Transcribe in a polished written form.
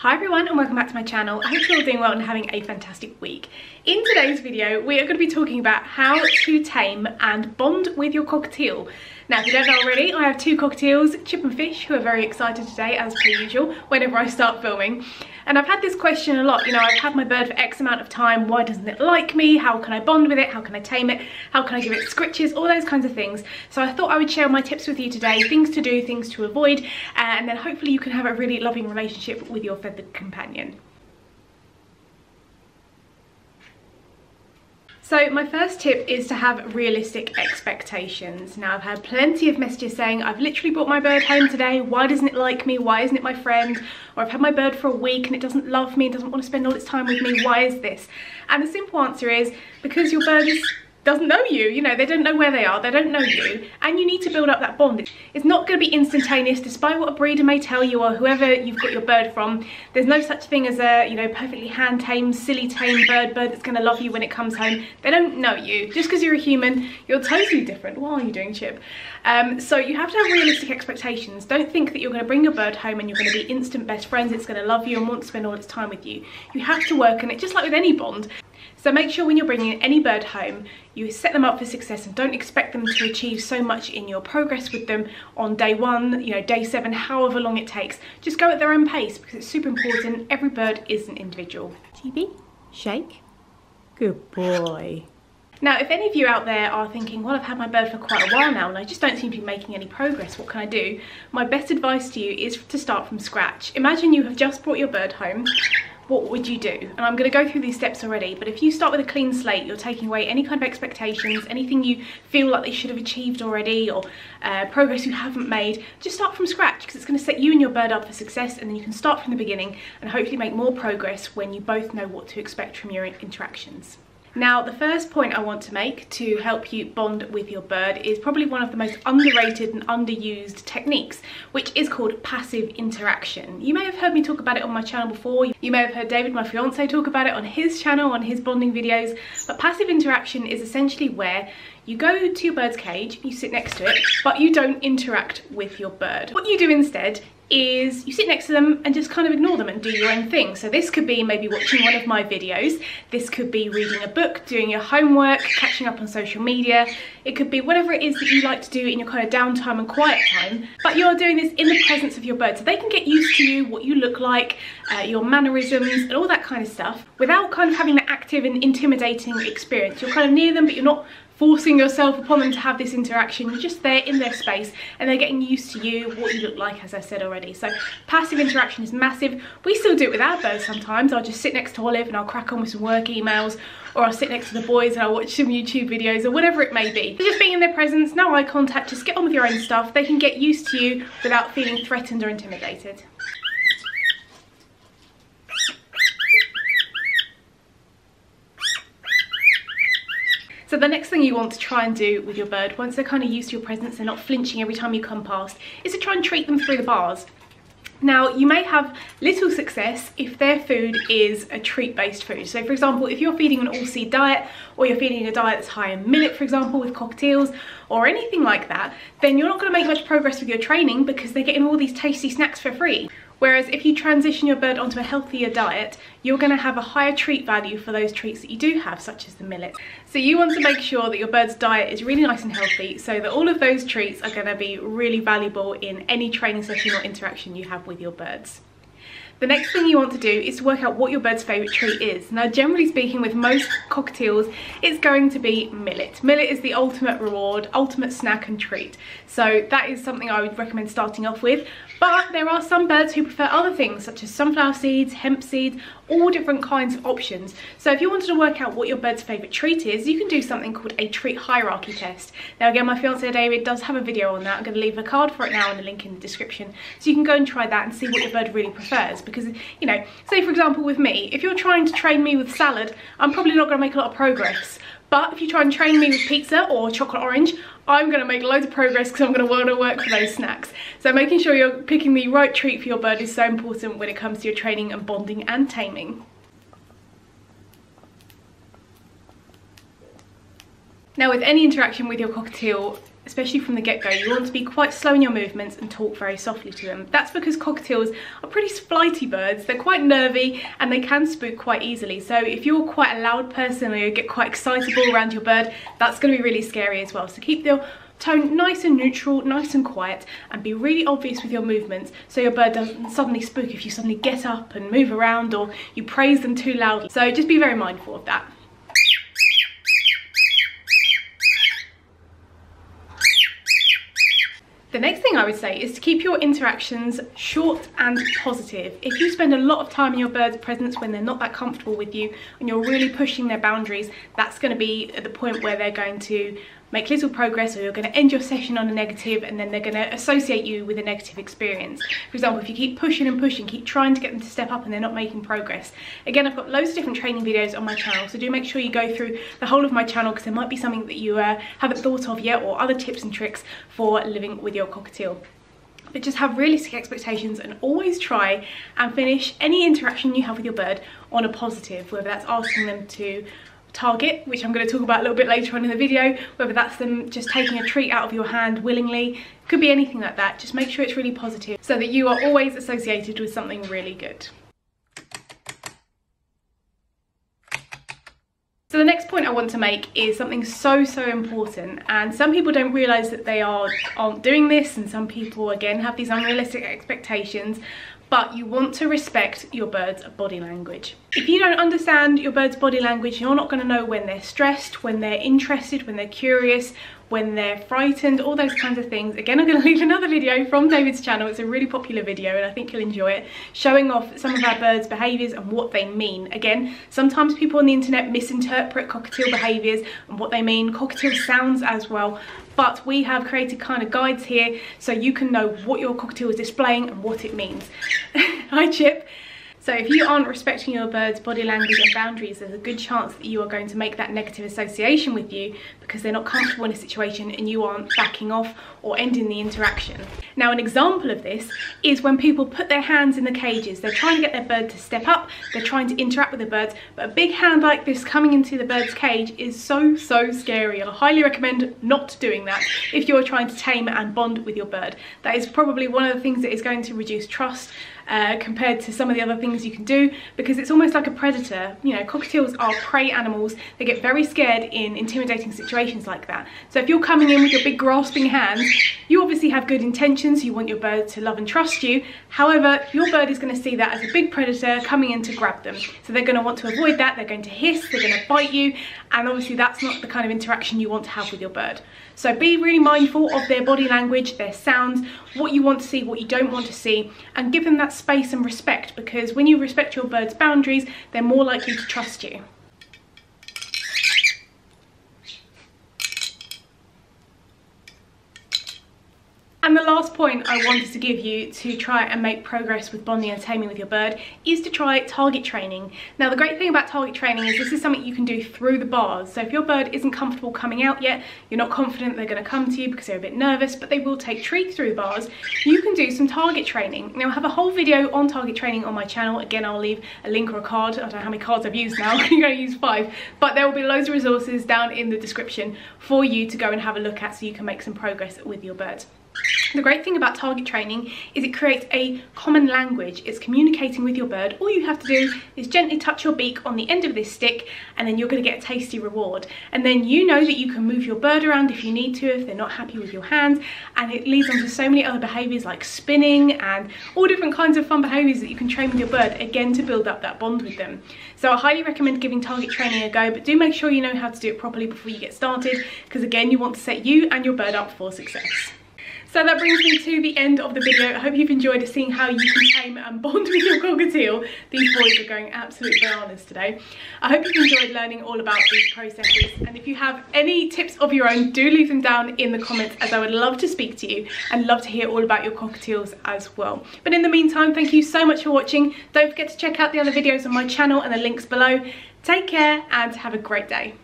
Hi everyone and welcome back to my channel. I hope you're all doing well and having a fantastic week. In today's video we are going to be talking about how to tame and bond with your cockatiel. Now if you don't know already, I have two cockatiels, Chip and Fish, who are very excited today as per usual whenever I start filming. And I've had this question a lot, you know, I've had my bird for X amount of time, why doesn't it like me, how can I bond with it, how can I tame it, how can I give it scritches, all those kinds of things. So I thought I would share my tips with you today, things to do, things to avoid, and then hopefully you can have a really loving relationship with your feathered companion. So my first tip is to have realistic expectations. Now I've had plenty of messages saying I've literally brought my bird home today, why doesn't it like me, why isn't it my friend, or I've had my bird for a week and it doesn't love me, doesn't want to spend all its time with me, why is this? And the simple answer is because your bird doesn't know you, you know, they don't know where they are, they don't know you, and you need to build up that bond. It's not going to be instantaneous, despite what a breeder may tell you or whoever you've got your bird from. There's no such thing as a, you know, perfectly hand-tamed, silly tame bird that's going to love you when it comes home. They don't know you. Just because you're a human, you're totally different. What are you doing, Chip? So you have to have realistic expectations. Don't think that you're going to bring your bird home and you're going to be instant best friends, it's going to love you and want to spend all its time with you. You have to work on it, just like with any bond. So make sure when you're bringing any bird home, you set them up for success and don't expect them to achieve so much in your progress with them on day 1, you know, day 7, however long it takes. Just go at their own pace because it's super important. Every bird is an individual. GB, shake. Good boy. Now, if any of you out there are thinking, well, I've had my bird for quite a while now and I just don't seem to be making any progress, what can I do? My best advice to you is to start from scratch. Imagine you have just brought your bird home. What would you do? And I'm going to go through these steps already, but if you start with a clean slate, you're taking away any kind of expectations, anything you feel like they should have achieved already, or progress you haven't made, just start from scratch because it's going to set you and your bird up for success, and then you can start from the beginning and hopefully make more progress when you both know what to expect from your interactions. Now, the first point I want to make to help you bond with your bird is probably one of the most underrated and underused techniques, which is called passive interaction. You may have heard me talk about it on my channel before. You may have heard David, my fiance, talk about it on his channel, on his bonding videos. But passive interaction is essentially where you go to your bird's cage, you sit next to it, but you don't interact with your bird. What you do instead is you sit next to them and just kind of ignore them and do your own thing. So this could be maybe watching one of my videos, this could be reading a book, doing your homework, catching up on social media, it could be whatever it is that you like to do in your kind of downtime and quiet time, but you're doing this in the presence of your bird so they can get used to you, what you look like, your mannerisms and all that kind of stuff without kind of having that active and intimidating experience. You're kind of near them but you're not forcing yourself upon them to have this interaction. You're just there in their space and they're getting used to you, what you look like, as I said already. So passive interaction is massive. We still do it with our birds sometimes. I'll just sit next to Olive and I'll crack on with some work emails, or I'll sit next to the boys and I'll watch some YouTube videos or whatever it may be. So just being in their presence, no eye contact, just get on with your own stuff. They can get used to you without feeling threatened or intimidated. So the next thing you want to try and do with your bird, once they're kind of used to your presence, they're not flinching every time you come past, is to try and treat them through the bars. Now, you may have little success if their food is a treat-based food. So for example, if you're feeding an all-seed diet, or you're feeding a diet that's high in millet, for example, with cockatiels, or anything like that, then you're not going to make much progress with your training because they're getting all these tasty snacks for free. Whereas if you transition your bird onto a healthier diet, you're going to have a higher treat value for those treats that you do have, such as the millet. So you want to make sure that your bird's diet is really nice and healthy so that all of those treats are going to be really valuable in any training session or interaction you have with your birds. The next thing you want to do is to work out what your bird's favourite treat is. Now, generally speaking, with most cockatiels, it's going to be millet. Millet is the ultimate reward, ultimate snack and treat. So that is something I would recommend starting off with. But there are some birds who prefer other things, such as sunflower seeds, hemp seeds, all different kinds of options. So if you wanted to work out what your bird's favourite treat is, you can do something called a treat hierarchy test. Now again, my fiance David does have a video on that. I'm going to leave a card for it now and a link in the description. So you can go and try that and see what your bird really prefers. Because, you know, say for example with me, if you're trying to train me with salad, I'm probably not going to make a lot of progress. But if you try and train me with pizza or chocolate orange, I'm going to make loads of progress because I'm going to want to work for those snacks. So making sure you're picking the right treat for your bird is so important when it comes to your training and bonding and taming. Now with any interaction with your cockatiel, especially from the get-go, you want to be quite slow in your movements and talk very softly to them. That's because cockatiels are pretty flighty birds. They're quite nervy and they can spook quite easily. So if you're quite a loud person or you get quite excitable around your bird, that's going to be really scary as well. So keep your tone nice and neutral, nice and quiet, and be really obvious with your movements so your bird doesn't suddenly spook if you suddenly get up and move around or you praise them too loudly. So just be very mindful of that. The next thing I would say is to keep your interactions short and positive. If you spend a lot of time in your bird's presence when they're not that comfortable with you and you're really pushing their boundaries, that's going to be at the point where they're going to make little progress, or you're going to end your session on a negative, and then they're going to associate you with a negative experience. For example, if you keep pushing and pushing, keep trying to get them to step up and they're not making progress. Again, I've got loads of different training videos on my channel, so do make sure you go through the whole of my channel because there might be something that you haven't thought of yet, or other tips and tricks for living with your cockatiel. But just have realistic expectations and always try and finish any interaction you have with your bird on a positive, whether that's asking them to target, which I'm going to talk about a little bit later on in the video, whether that's them just taking a treat out of your hand willingly, could be anything like that. Just make sure it's really positive so that you are always associated with something really good. So the next point I want to make is something so important, and some people don't realise that they aren't doing this, and some people again have these unrealistic expectations. But you want to respect your bird's body language. If you don't understand your bird's body language, you're not going to know when they're stressed, when they're interested, when they're curious, when they're frightened, all those kinds of things. Again, I'm going to leave another video from David's channel. It's a really popular video and I think you'll enjoy it, showing off some of our birds' behaviours and what they mean. Again, sometimes people on the internet misinterpret cockatiel behaviours and what they mean, cockatiel sounds as well. But we have created kind of guides here so you can know what your cockatiel is displaying and what it means. Hi Chip. So if you aren't respecting your bird's body language and boundaries, there's a good chance that you are going to make that negative association with you because they're not comfortable in a situation and you aren't backing off or ending the interaction. Now, an example of this is when people put their hands in the cages. They're trying to get their bird to step up, they're trying to interact with the birds, but a big hand like this coming into the bird's cage is so scary. I highly recommend not doing that if you're trying to tame and bond with your bird. That is probably one of the things that is going to reduce trust compared to some of the other things you can do, because it's almost like a predator. You know, cockatiels are prey animals. They get very scared in intimidating situations like that. So if you're coming in with your big grasping hands, you obviously have good intentions. You want your bird to love and trust you. However, your bird is going to see that as a big predator coming in to grab them. So they're going to want to avoid that. They're going to hiss, they're going to bite you, and obviously that's not the kind of interaction you want to have with your bird. So be really mindful of their body language, their sounds, what you want to see, what you don't want to see, and give them that space and respect, because when you respect your bird's boundaries, they're more likely to trust you. And the last point I wanted to give you to try and make progress with bonding and taming with your bird is to try target training. Now, the great thing about target training is this is something you can do through the bars. So if your bird isn't comfortable coming out yet, you're not confident they're going to come to you because they're a bit nervous, but they will take treats through the bars, you can do some target training. Now, I have a whole video on target training on my channel. Again, I'll leave a link or a card. I don't know how many cards I've used now. I'm going to use 5, but there will be loads of resources down in the description for you to go and have a look at so you can make some progress with your bird. The great thing about target training is it creates a common language. It's communicating with your bird. All you have to do is gently touch your beak on the end of this stick, and then you're going to get a tasty reward. And then you know that you can move your bird around if you need to, if they're not happy with your hands, and it leads on to so many other behaviours like spinning and all different kinds of fun behaviours that you can train with your bird, again to build up that bond with them. So I highly recommend giving target training a go, but do make sure you know how to do it properly before you get started, because again, you want to set you and your bird up for success. So that brings me to the end of the video. I hope you've enjoyed seeing how you can tame and bond with your cockatiel. These boys are going absolute bananas today. I hope you've enjoyed learning all about these processes. And if you have any tips of your own, do leave them down in the comments, as I would love to speak to you and love to hear all about your cockatiels as well. But in the meantime, thank you so much for watching. Don't forget to check out the other videos on my channel and the links below. Take care and have a great day.